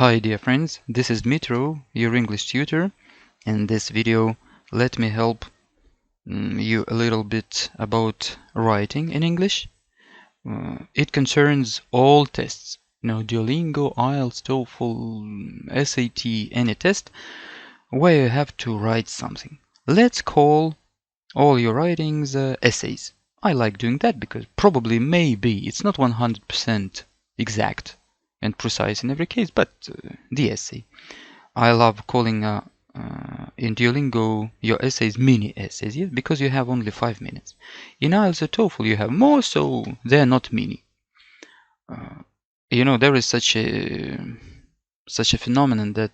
Hi dear friends, this is Dmitro, your English tutor. In this video, let me help you a little bit about writing in English. It concerns all tests, Duolingo, IELTS, TOEFL, SAT, any test, where you have to write something. Let's call all your writings essays. I like doing that because probably maybe it's not 100% exact and precise in every case, but the essay. I love calling in Duolingo your essays mini essays, yes, because you have only 5 minutes. In IELTS or TOEFL you have more, so they're not mini. There is such a phenomenon that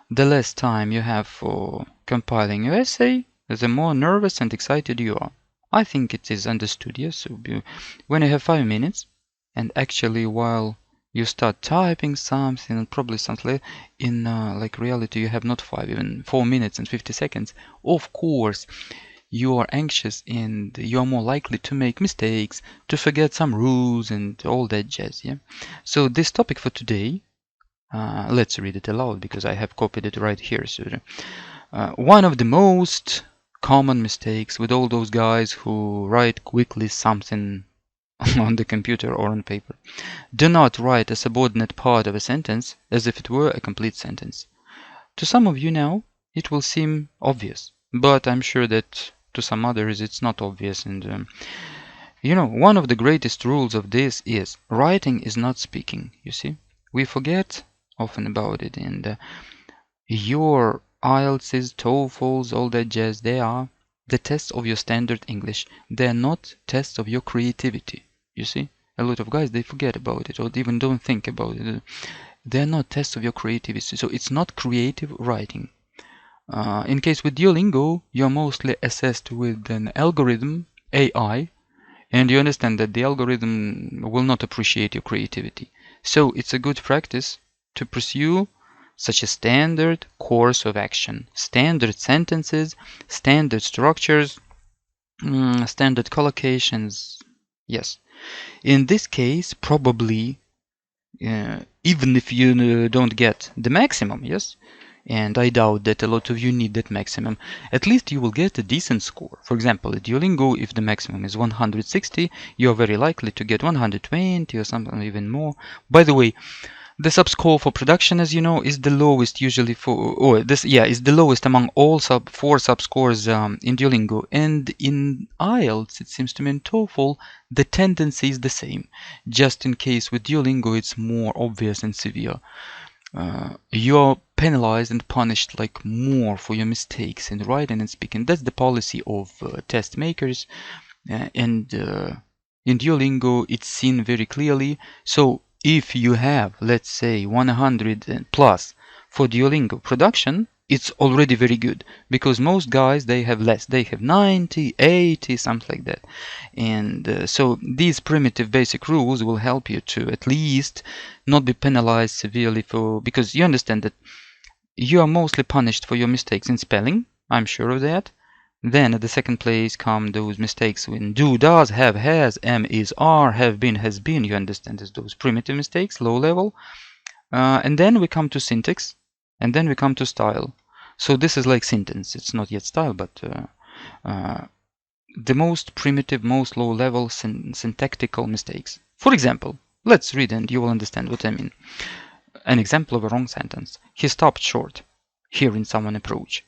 the less time you have for compiling your essay, the more nervous and excited you are. I think it is understood, yes. So when you have 5 minutes, and actually while you start typing something and probably something in like reality you have not 5, even 4 minutes and 50 seconds, of course you are anxious and you are more likely to make mistakes, to forget some rules and all that jazz, yeah. So this topic for today, let's read it aloud because I have copied it right here. So one of the most common mistakes with all those guys who write quickly something on the computer or on paper. Do not write a subordinate part of a sentence as if it were a complete sentence. To some of you now, it will seem obvious, but I'm sure that to some others it's not obvious. And one of the greatest rules of this is writing is not speaking, you see. We forget often about it, and your IELTS, TOEFLs, all that jazz, they are the tests of your standard English. They're not tests of your creativity. You see, a lot of guys, they forget about it or even don't think about it. They're not tests of your creativity, so it's not creative writing. In case with Duolingo, you're mostly assessed with an algorithm, AI, and you understand that the algorithm will not appreciate your creativity. So it's a good practice to pursue such a standard course of action, standard sentences, standard structures, standard collocations. Yes. In this case, probably, even if you don't get the maximum, yes, and I doubt that a lot of you need that maximum, at least you will get a decent score. For example, at Duolingo, if the maximum is 160, you're very likely to get 120 or something even more. By the way, the subscore for production, as you know, is the lowest usually is the lowest among all four subscores in Duolingo. And in IELTS, it seems to me in TOEFL, the tendency is the same. Just in case with Duolingo, it's more obvious and severe. You're penalized and punished like more for your mistakes in writing and speaking. That's the policy of test makers. In Duolingo, it's seen very clearly. So if you have, let's say, 100 plus for Duolingo production, it's already very good, because most guys, they have less. They have 90, 80, something like that. And so these primitive basic rules will help you to at least not be penalized severely because you understand that you are mostly punished for your mistakes in spelling. I'm sure of that. Then at the second place come those mistakes in do, does, have, has, am, is, are, have been, has been. You understand, as those primitive mistakes, low level. And then we come to syntax, and then we come to style. So this is like sentence. It's not yet style, but the most primitive, most low level syntactical mistakes. For example, let's read and you will understand what I mean. An example of a wrong sentence. He stopped short, hearing someone approach.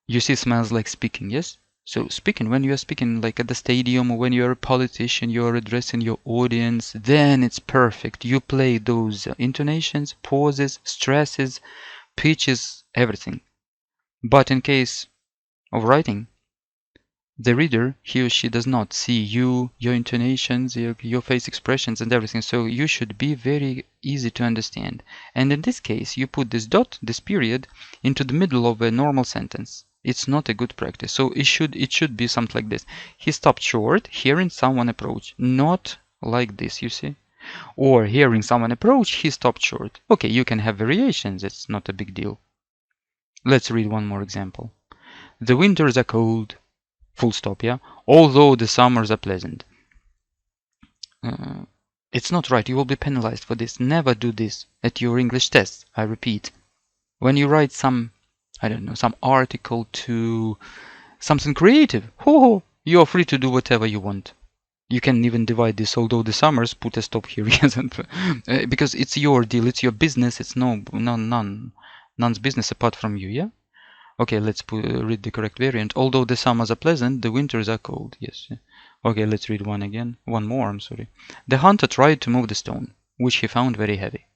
You see, smells like speaking, yes? So speaking, when you are speaking like at the stadium or when you're a politician, you're addressing your audience, then it's perfect. You play those intonations, pauses, stresses, pitches, everything. But in case of writing, the reader, he or she does not see you, your intonations, your face expressions and everything. So you should be very easy to understand. And in this case, you put this dot, this period, into the middle of a normal sentence. It's not a good practice. So it should be something like this. He stopped short, hearing someone approach. Not like this, you see. Or hearing someone approach, he stopped short. Okay, you can have variations. It's not a big deal. Let's read one more example. The winters are cold. Full stop, yeah. Although the summers are pleasant. It's not right. You will be penalized for this. Never do this at your English tests. I repeat. When you write some, I don't know, some article to something creative, you're free to do whatever you want. You can even divide this, although the summers, put a stop here, because it's your deal, it's your business, it's none's business apart from you, yeah? Okay, let's read the correct variant. Although the summers are pleasant, the winters are cold. Yes. Okay, let's read one again. One more, I'm sorry. The hunter tried to move the stone, which he found very heavy.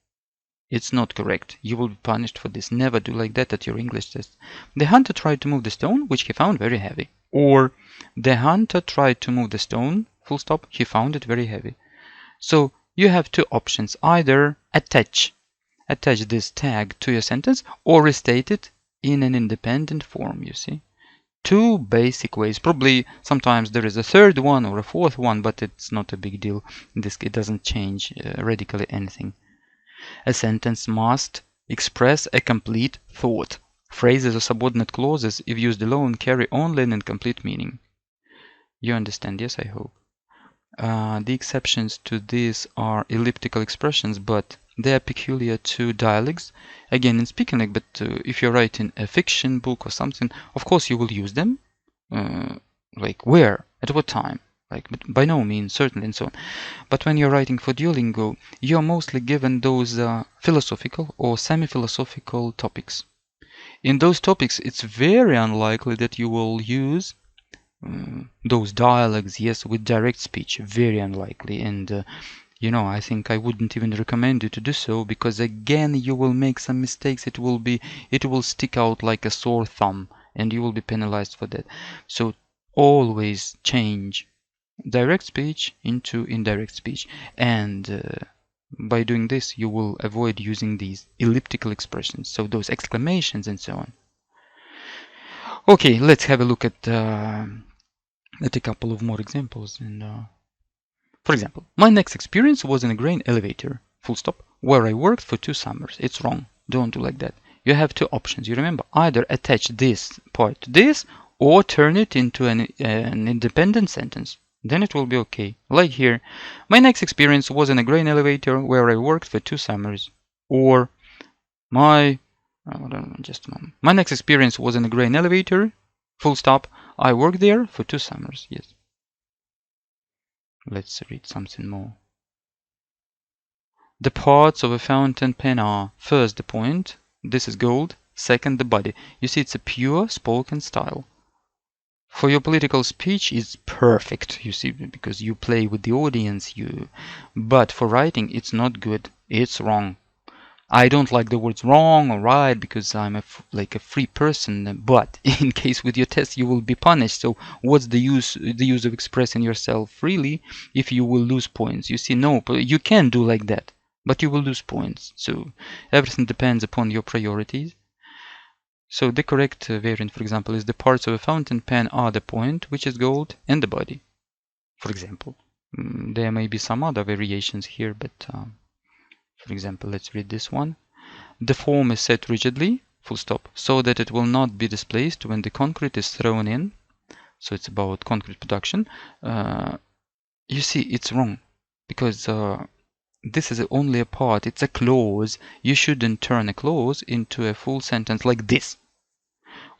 It's not correct. You will be punished for this. Never do like that at your English test. The hunter tried to move the stone, which he found very heavy. Or, the hunter tried to move the stone, full stop, he found it very heavy. So, you have two options. Either attach this tag to your sentence, or restate it in an independent form, you see. Two basic ways. Probably sometimes there is a third one or a fourth one, but it's not a big deal. It doesn't change radically anything. A sentence must express a complete thought. Phrases or subordinate clauses, if used alone, carry only an incomplete meaning. You understand, yes, I hope. The exceptions to this are elliptical expressions, but they are peculiar to dialogues. Again, in speaking, but if you're writing a fiction book or something, of course you will use them. Like where, at what time, like, but by no means, certainly, and so on. But when you're writing for Duolingo, you're mostly given those philosophical or semi-philosophical topics. In those topics, it's very unlikely that you will use those dialogues, yes, with direct speech. Very unlikely. And I think I wouldn't even recommend you to do so, because again, you will make some mistakes. It will stick out like a sore thumb, and you will be penalized for that. So always change direct speech into indirect speech, and by doing this, you will avoid using these elliptical expressions, so those exclamations and so on. Okay, let's have a look at a couple of more examples. And for example, my next experience was in a grain elevator, full stop, where I worked for 2 summers. It's wrong. Don't do like that. You have two options. You remember, either attach this part to this, or turn it into an independent sentence. Then it will be okay. Like here, my next experience was in a grain elevator where I worked for 2 summers. Or my just a moment. My next experience was in a grain elevator, full stop. I worked there for 2 summers. Yes. Let's read something more. The parts of a fountain pen are, first, the point. This is gold. Second, the body. You see, it's a pure spoken style. For your political speech, it's perfect, you see, because you play with the audience. But for writing, it's not good. It's wrong. I don't like the words wrong or right, because I'm like a free person. But in case with your test, you will be punished. So what's the use of expressing yourself freely if you will lose points? You see, no, you can do like that, but you will lose points. So everything depends upon your priorities. So the correct variant, for example, is the parts of a fountain pen are the point, which is gold, and the body, for example. There may be some other variations here, but for example, let's read this one. The form is set rigidly, full stop, so that it will not be displaced when the concrete is thrown in. So it's about concrete production. You see, it's wrong, because this is only a part. It's a clause. You shouldn't turn a clause into a full sentence like this.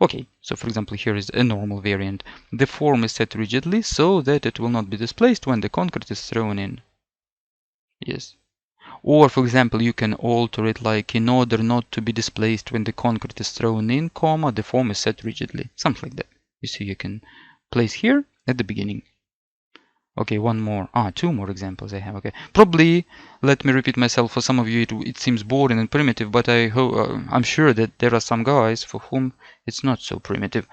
Okay, so for example, here is a normal variant. The form is set rigidly so that it will not be displaced when the concrete is thrown in. Yes. Or, for example, you can alter it like, in order not to be displaced when the concrete is thrown in, comma, the form is set rigidly. Something like that. You see, you can place here at the beginning. Okay, one more. 2 more examples I have. Okay, probably, let me repeat myself, for some of you it seems boring and primitive, but I'm sure that there are some guys for whom it's not so primitive.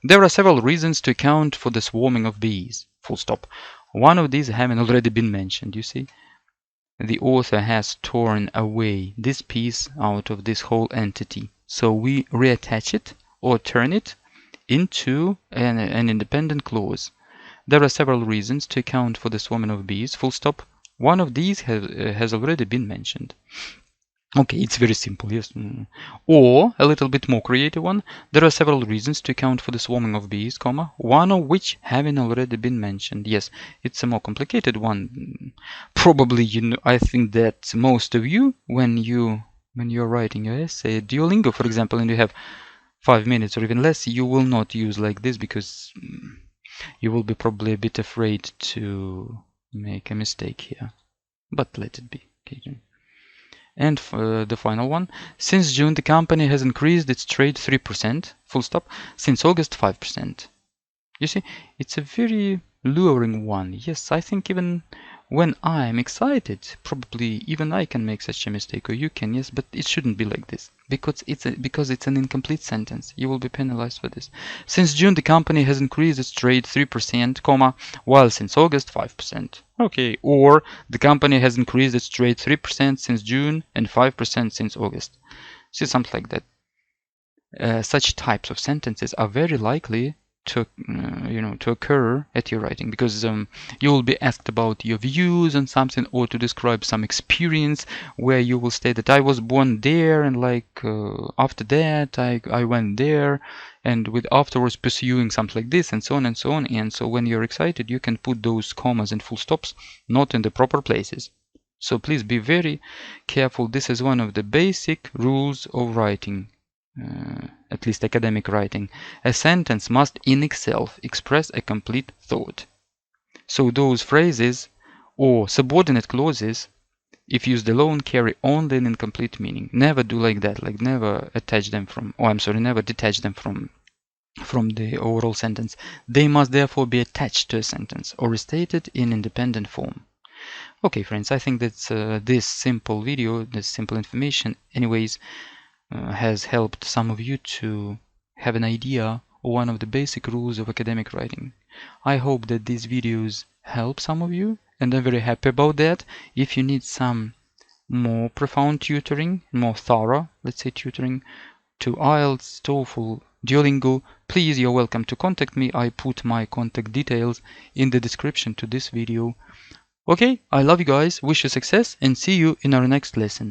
There are several reasons to account for the swarming of bees. Full stop. One of these having already been mentioned, you see. The author has torn away this piece out of this whole entity. So we reattach it or turn it into an independent clause. There are several reasons to account for the swarming of bees, full stop. One of these has already been mentioned. Okay, it's very simple, yes. Or a little bit more creative one. There are several reasons to account for the swarming of bees, comma, one of which having already been mentioned. Yes, it's a more complicated one. Probably, I think that most of you, when you're writing your essay at Duolingo, for example, and you have 5 minutes or even less, you will not use like this because you will be probably a bit afraid to make a mistake here. But let it be. Okay. And the final one, since June the company has increased its trade 3%, full stop, since August 5%. You see, it's a very luring one. Yes, I think even when I'm excited, probably even I can make such a mistake, or you can, yes, but it shouldn't be like this, because it's an incomplete sentence. You will be penalized for this. Since June, the company has increased its trade 3%, comma, while since August 5%. Okay, or the company has increased its trade 3% since June and 5% since August. See, something like that. Such types of sentences are very likely to to occur at your writing, because you will be asked about your views on something, or to describe some experience where you will say that I was born there, and like after that I went there, and with afterwards pursuing something like this, and so on and so on. And so when you're excited, you can put those commas and full stops not in the proper places. So please be very careful. This is one of the basic rules of writing. At least academic writing. A sentence must in itself express a complete thought. So those phrases or subordinate clauses, if used alone, carry only an incomplete meaning. Never do like that, like never attach them from, never detach them from the overall sentence. They must therefore be attached to a sentence or restated in independent form. Okay, friends, I think that this simple video, this simple information, anyways, has helped some of you to have an idea of one of the basic rules of academic writing. I hope that these videos help some of you, and I'm very happy about that. If you need some more profound tutoring, more thorough, let's say, tutoring to IELTS, TOEFL, Duolingo, please, you're welcome to contact me. I put my contact details in the description to this video. Okay, I love you guys, wish you success, and see you in our next lesson.